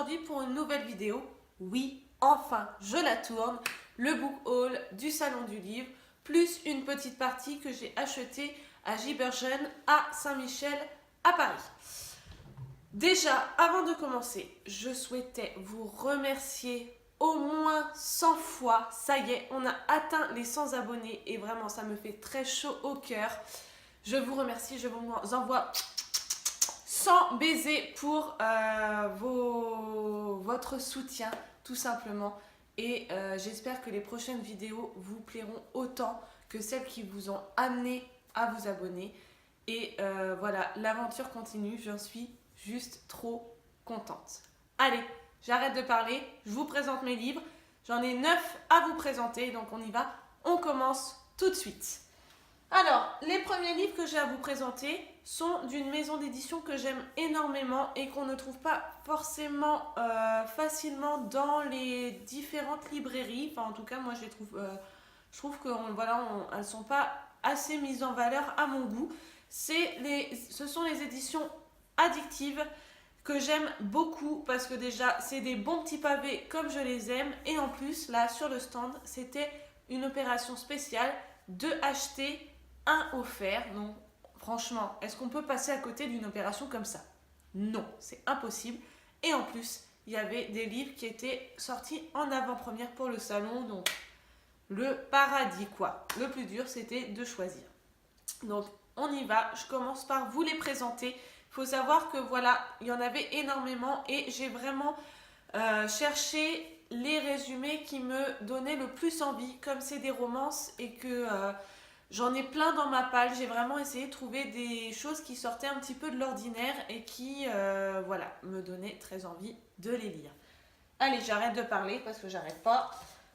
aujourd'hui pour une nouvelle vidéo. Oui, enfin, je la tourne. Le book haul du Salon du Livre, plus une petite partie que j'ai achetée à Gibergen à Saint-Michel à Paris. Déjà, avant de commencer, je souhaitais vous remercier au moins 100 fois. Ça y est, on a atteint les 100 abonnés et vraiment, ça me fait très chaud au cœur. Je vous remercie, je vous envoie 100 baisers pour votre soutien, tout simplement. Et j'espère que les prochaines vidéos vous plairont autant que celles qui vous ont amené à vous abonner. Et voilà, l'aventure continue, j'en suis juste trop contente. Allez, j'arrête de parler, je vous présente mes livres. J'en ai 9 à vous présenter, donc on y va. On commence tout de suite. Alors, les premiers livres que j'ai à vous présenter sont d'une maison d'édition que j'aime énormément et qu'on ne trouve pas forcément facilement dans les différentes librairies. Enfin, en tout cas, moi, je trouve que elles ne sont pas assez mises en valeur à mon goût. Ce sont les éditions Addictive que j'aime beaucoup parce que déjà, c'est des bons petits pavés comme je les aime. Et en plus, là, sur le stand, c'était une opération spéciale de acheter un offert. Donc, franchement, est-ce qu'on peut passer à côté d'une opération comme ça? Non, c'est impossible. Et en plus, il y avait des livres qui étaient sortis en avant-première pour le salon. Donc, le paradis, quoi. Le plus dur, c'était de choisir. Donc, on y va. Je commence par vous les présenter. Il faut savoir que, voilà, il y en avait énormément et j'ai vraiment cherché les résumés qui me donnaient le plus envie. Comme c'est des romances et que j'en ai plein dans ma palle, j'ai vraiment essayé de trouver des choses qui sortaient un petit peu de l'ordinaire et qui, voilà, me donnaient très envie de les lire. Allez, j'arrête de parler parce que j'arrête pas.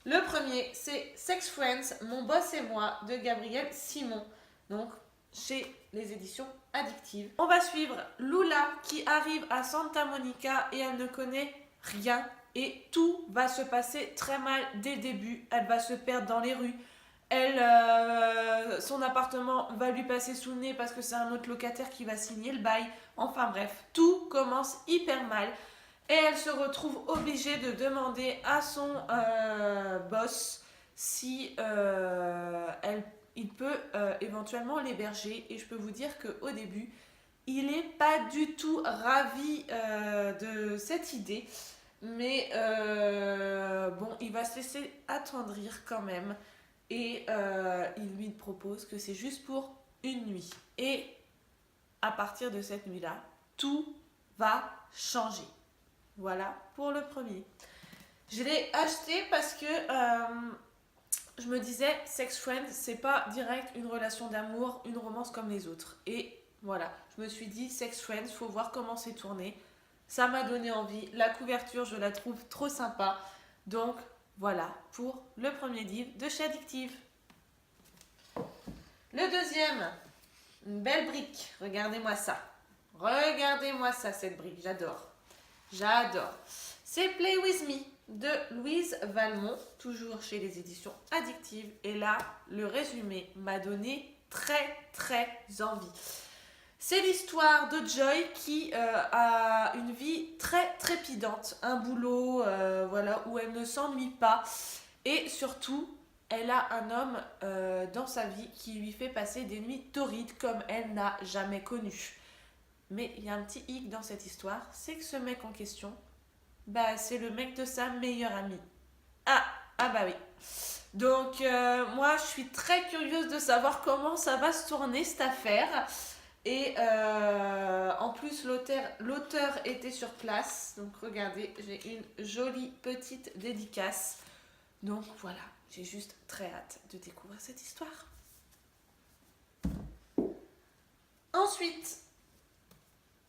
Le premier, c'est Sex Friends, Mon boss et moi, de Gabriel Simon. Donc, chez les éditions Addictive. On va suivre Lula qui arrive à Santa Monica et elle ne connaît rien. Et tout va se passer très mal dès le début. Elle va se perdre dans les rues. Son appartement va lui passer sous le nez parce que c'est un autre locataire qui va signer le bail. Enfin bref, tout commence hyper mal. Et elle se retrouve obligée de demander à son boss si il peut éventuellement l'héberger. Et je peux vous dire qu'au début, il n'est pas du tout ravi de cette idée. Mais bon, il va se laisser attendrir quand même. Et il lui propose que c'est juste pour une nuit. Et à partir de cette nuit-là, tout va changer. Voilà pour le premier. Je l'ai acheté parce que je me disais, Sex Friends, c'est pas direct une relation d'amour, une romance comme les autres. Et voilà, je me suis dit, Sex Friends, faut voir comment c'est tourné. Ça m'a donné envie. La couverture, je la trouve trop sympa. Donc, voilà pour le premier livre de chez Addictive. Le deuxième, une belle brique. Regardez-moi ça. Regardez-moi ça, cette brique. J'adore. J'adore. C'est Play With Me de Louise Valmont, toujours chez les éditions Addictive. Et là, le résumé m'a donné très, très envie. C'est l'histoire de Joy qui a une vie très trépidante, un boulot voilà, où elle ne s'ennuie pas et surtout elle a un homme dans sa vie qui lui fait passer des nuits torrides comme elle n'a jamais connu. Mais il y a un petit hic dans cette histoire, c'est que ce mec en question, bah, c'est le mec de sa meilleure amie. Ah bah oui. Donc moi je suis très curieuse de savoir comment ça va se tourner cette affaire. Et en plus, l'auteur était sur place. Donc, regardez, j'ai une jolie petite dédicace. Donc, voilà, j'ai juste très hâte de découvrir cette histoire. Ensuite,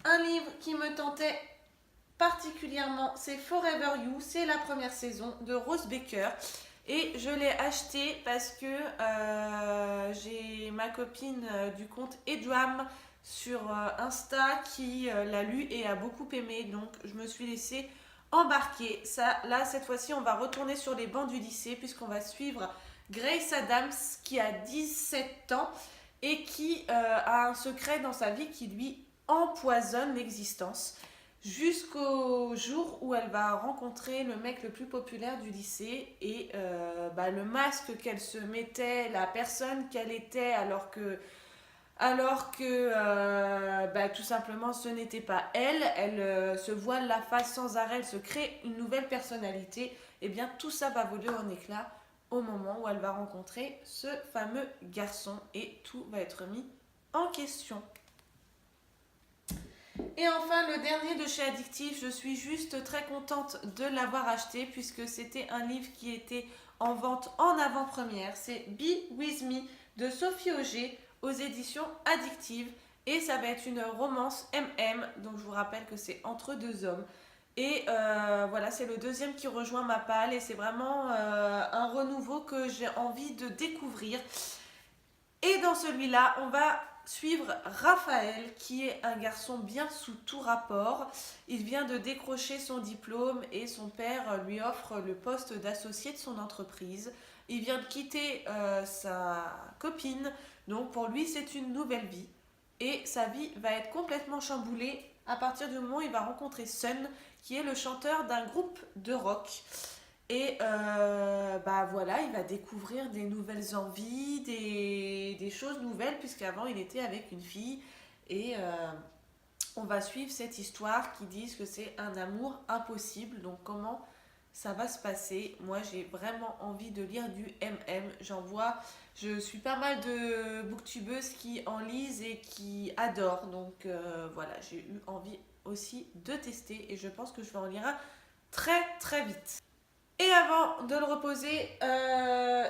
un livre qui me tentait particulièrement, c'est Forever You. C'est la première saison de Rose Baker. Et je l'ai acheté parce que j'ai ma copine du compte Edram sur Insta qui l'a lu et a beaucoup aimé. Donc je me suis laissée embarquer. Là, cette fois-ci, on va retourner sur les bancs du lycée puisqu'on va suivre Grace Adams qui a 17 ans et qui a un secret dans sa vie qui lui empoisonne l'existence. jusqu'au jour où elle va rencontrer le mec le plus populaire du lycée et le masque qu'elle se mettait, la personne qu'elle était alors que tout simplement ce n'était pas elle, elle se voile la face sans arrêt, elle se crée une nouvelle personnalité, et bien tout ça va voler en éclats au moment où elle va rencontrer ce fameux garçon et tout va être mis en question. Et enfin, le dernier de chez Addictive, je suis juste très contente de l'avoir acheté puisque c'était un livre qui était en vente en avant-première. C'est Be With Me de Sophie Auger aux éditions Addictive et ça va être une romance MM, donc je vous rappelle que c'est entre deux hommes. Et voilà, c'est le deuxième qui rejoint ma palle et c'est vraiment un renouveau que j'ai envie de découvrir. Et dans celui-là, on va suivre Raphaël, qui est un garçon bien sous tout rapport. Il vient de décrocher son diplôme et son père lui offre le poste d'associé de son entreprise. Il vient de quitter sa copine, donc pour lui c'est une nouvelle vie. Et sa vie va être complètement chamboulée à partir du moment où il va rencontrer Sun, qui est le chanteur d'un groupe de rock. Et voilà, il va découvrir des nouvelles envies, des choses nouvelles, puisqu'avant il était avec une fille. Et on va suivre cette histoire qui dit que c'est un amour impossible. Donc comment ça va se passer? Moi j'ai vraiment envie de lire du MM. Je suis pas mal de booktubeuses qui en lisent et qui adorent. Donc voilà, j'ai eu envie aussi de tester et je pense que je vais en lire un très très vite. Et avant de le reposer,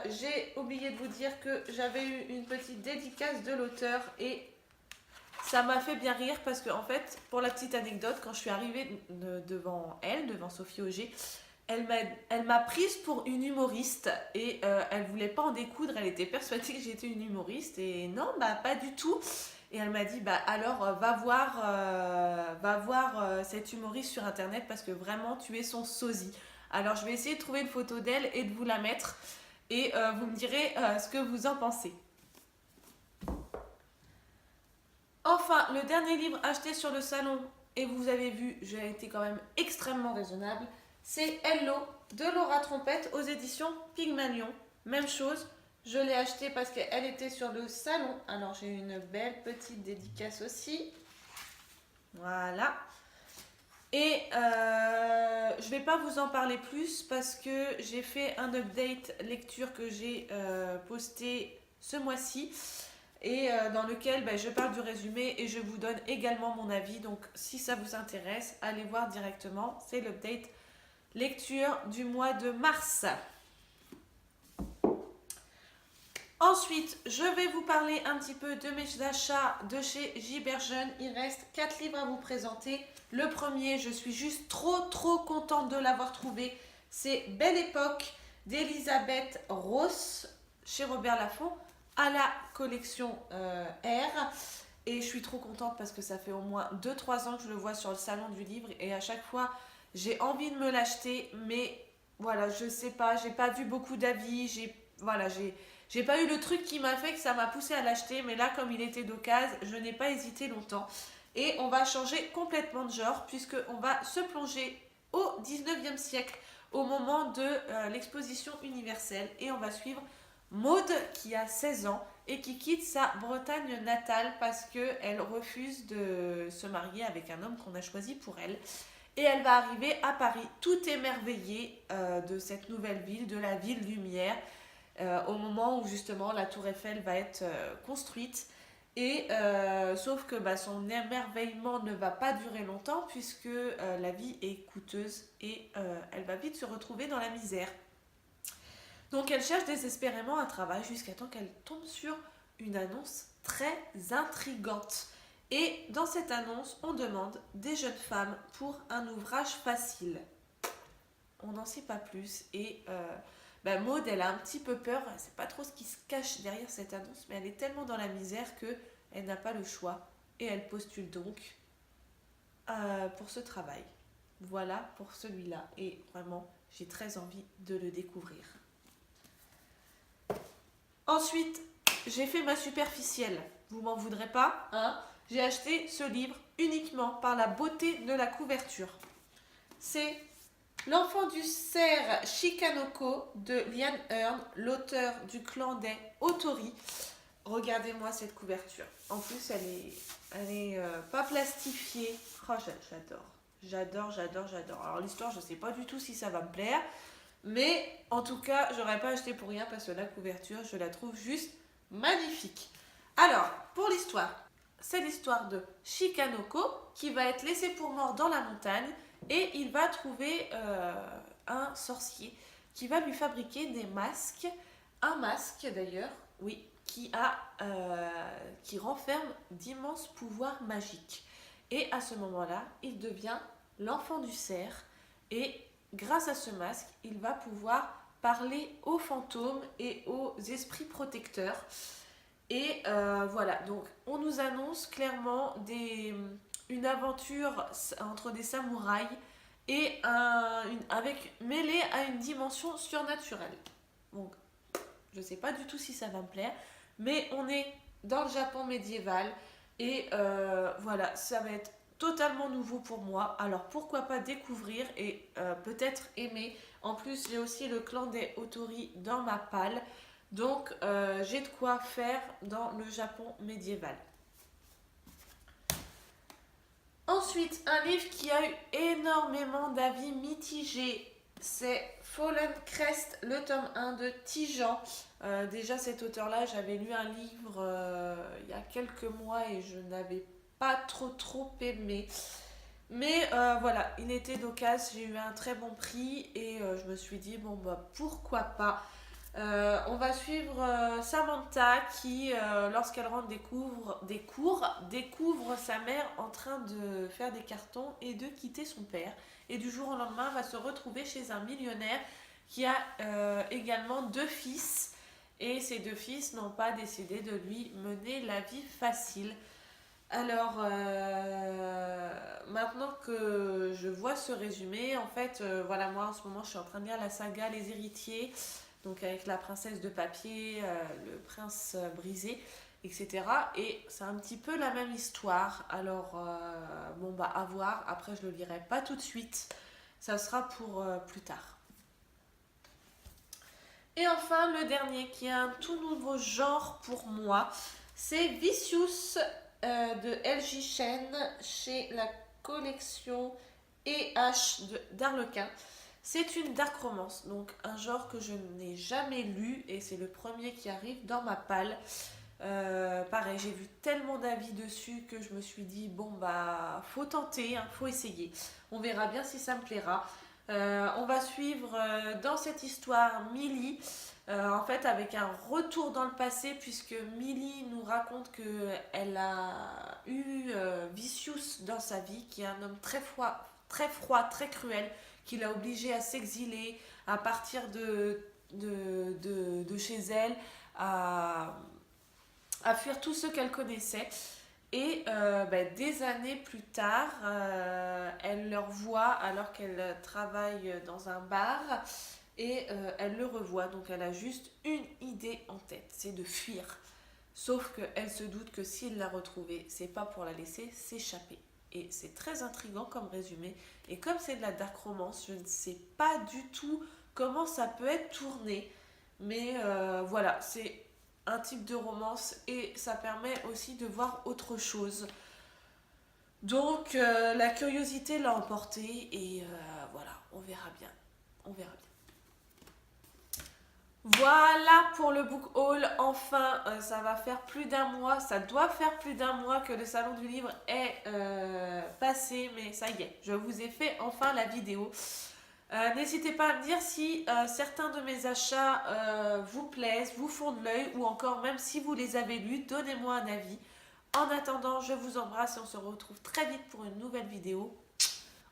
j'ai oublié de vous dire que j'avais eu une petite dédicace de l'auteur et ça m'a fait bien rire parce que en fait, pour la petite anecdote, quand je suis arrivée devant Sophie Auger, elle m'a prise pour une humoriste et elle voulait pas en découdre, elle était persuadée que j'étais une humoriste et non, pas du tout. Et elle m'a dit, alors va voir cette humoriste sur internet parce que vraiment tu es son sosie. Alors je vais essayer de trouver une photo d'elle et de vous la mettre et vous me direz ce que vous en pensez. Enfin, le dernier livre acheté sur le salon, et vous avez vu, j'ai été quand même extrêmement raisonnable, c'est Hello de Laura Trompette aux éditions Pygmalion. Même chose, je l'ai acheté parce qu'elle était sur le salon. Alors j'ai une belle petite dédicace aussi. Voilà. Et je ne vais pas vous en parler plus parce que j'ai fait un update lecture que j'ai posté ce mois-ci et dans lequel je parle du résumé et je vous donne également mon avis. Donc si ça vous intéresse, allez voir directement. C'est l'update lecture du mois de mars. Ensuite, je vais vous parler un petit peu de mes achats de chez Giberjeune. Il reste 4 livres à vous présenter. Le premier, je suis juste trop contente de l'avoir trouvé. C'est Belle Époque d'Elisabeth Ross chez Robert Laffont à la collection R. Et je suis trop contente parce que ça fait au moins 2-3 ans que je le vois sur le salon du livre et à chaque fois j'ai envie de me l'acheter, mais voilà, je sais pas, j'ai pas vu beaucoup d'avis, j'ai pas eu le truc qui m'a fait que ça m'a poussé à l'acheter, mais là comme il était d'occasion, je n'ai pas hésité longtemps. Et on va changer complètement de genre puisqu'on va se plonger au 19e siècle au moment de l'exposition universelle et on va suivre Maude qui a 16 ans et qui quitte sa Bretagne natale parce qu'elle refuse de se marier avec un homme qu'on a choisi pour elle. Et elle va arriver à Paris, tout émerveillée de cette nouvelle ville, de la ville lumière, au moment où justement la tour Eiffel va être construite. Et sauf que son émerveillement ne va pas durer longtemps puisque la vie est coûteuse et elle va vite se retrouver dans la misère. Donc elle cherche désespérément un travail jusqu'à temps qu'elle tombe sur une annonce très intrigante. Et dans cette annonce, on demande des jeunes femmes pour un ouvrage facile. On n'en sait pas plus. Et Maude, elle a un petit peu peur. Elle ne sait pas trop ce qui se cache derrière cette annonce. Mais elle est tellement dans la misère qu'elle n'a pas le choix. Et elle postule donc pour ce travail. Voilà pour celui-là. Et vraiment, j'ai très envie de le découvrir. Ensuite, j'ai fait ma superficielle. Vous m'en voudrez pas, hein ? J'ai acheté ce livre uniquement par la beauté de la couverture. C'est L'enfant du cerf Shikanoko de Liane Hearn, l'auteur du clan des Otori. Regardez-moi cette couverture. En plus, elle est pas plastifiée. Oh, j'adore. Alors l'histoire, je sais pas du tout si ça va me plaire. Mais en tout cas, j'aurais pas acheté pour rien parce que la couverture, je la trouve juste magnifique. Alors, pour l'histoire, c'est l'histoire de Shikanoko qui va être laissé pour mort dans la montagne et il va trouver un sorcier qui va lui fabriquer des masques. Un masque d'ailleurs, oui, qui renferme d'immenses pouvoirs magiques. Et à ce moment-là, il devient l'enfant du cerf et grâce à ce masque, il va pouvoir parler aux fantômes et aux esprits protecteurs. Et voilà, donc on nous annonce clairement une aventure entre des samouraïs et mêlée à une dimension surnaturelle. Donc, je ne sais pas du tout si ça va me plaire, mais on est dans le Japon médiéval et voilà, ça va être totalement nouveau pour moi. Alors pourquoi pas découvrir et peut-être aimer. En plus, j'ai aussi le clan des Otori dans ma palle. Donc, j'ai de quoi faire dans le Japon médiéval. Ensuite, un livre qui a eu énormément d'avis mitigés, c'est Fallen Crest, le tome 1 de Tijan. Déjà, cet auteur-là, j'avais lu un livre il y a quelques mois et je n'avais pas trop aimé. Mais voilà, il était d'occasion, j'ai eu un très bon prix et je me suis dit, bon, bah pourquoi pas. On va suivre Samantha qui, lorsqu'elle rentre des cours, découvre sa mère en train de faire des cartons et de quitter son père. Et du jour au lendemain, va se retrouver chez un millionnaire qui a également 2 fils. Et ces 2 fils n'ont pas décidé de lui mener la vie facile. Alors, maintenant que je vois ce résumé, en fait, voilà, moi en ce moment je suis en train de lire la saga Les Héritiers. Donc avec la princesse de papier, le prince brisé, etc. Et c'est un petit peu la même histoire. Alors, bon bah à voir. Après, je le lirai pas tout de suite. Ça sera pour plus tard. Et enfin, le dernier qui est un tout nouveau genre pour moi, c'est Vicious de LJ Chen chez la collection EH d'Arlequin. C'est une dark romance, donc un genre que je n'ai jamais lu et c'est le premier qui arrive dans ma palle. Pareil, j'ai vu tellement d'avis dessus que je me suis dit, bon bah faut tenter, hein, faut essayer. On verra bien si ça me plaira. On va suivre dans cette histoire Millie, en fait avec un retour dans le passé puisque Millie nous raconte qu'elle a eu Vicious dans sa vie, qui est un homme très froid, très cruel, qui l'a obligée à s'exiler, à partir de chez elle, à fuir tous ceux qu'elle connaissait. Et des années plus tard, elle le revoit alors qu'elle travaille dans un bar et elle le revoit. Donc elle a juste une idée en tête, c'est de fuir. Sauf qu'elle se doute que s'il l'a retrouvée, c'est pas pour la laisser s'échapper. Et c'est très intriguant comme résumé. Et comme c'est de la dark romance, je ne sais pas du tout comment ça peut être tourné. Mais voilà, c'est un type de romance et ça permet aussi de voir autre chose. Donc la curiosité l'a emporté et voilà, on verra bien. Voilà pour le book haul. Enfin, ça va faire plus d'un mois, ça doit faire plus d'un mois que le salon du livre est passé, mais ça y est, je vous ai fait enfin la vidéo. N'hésitez pas à me dire si certains de mes achats vous plaisent, vous font de l'œil, ou encore même si vous les avez lus, donnez-moi un avis. En attendant, je vous embrasse et on se retrouve très vite pour une nouvelle vidéo.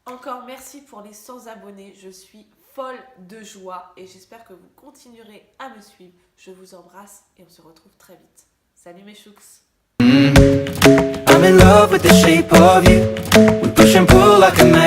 Encore merci pour les 100 abonnés, je suis folle de joie et j'espère que vous continuerez à me suivre. Je vous embrasse et on se retrouve très vite. Salut mes chouks. I'm in love with the shape of you. We push and pull like a magnet.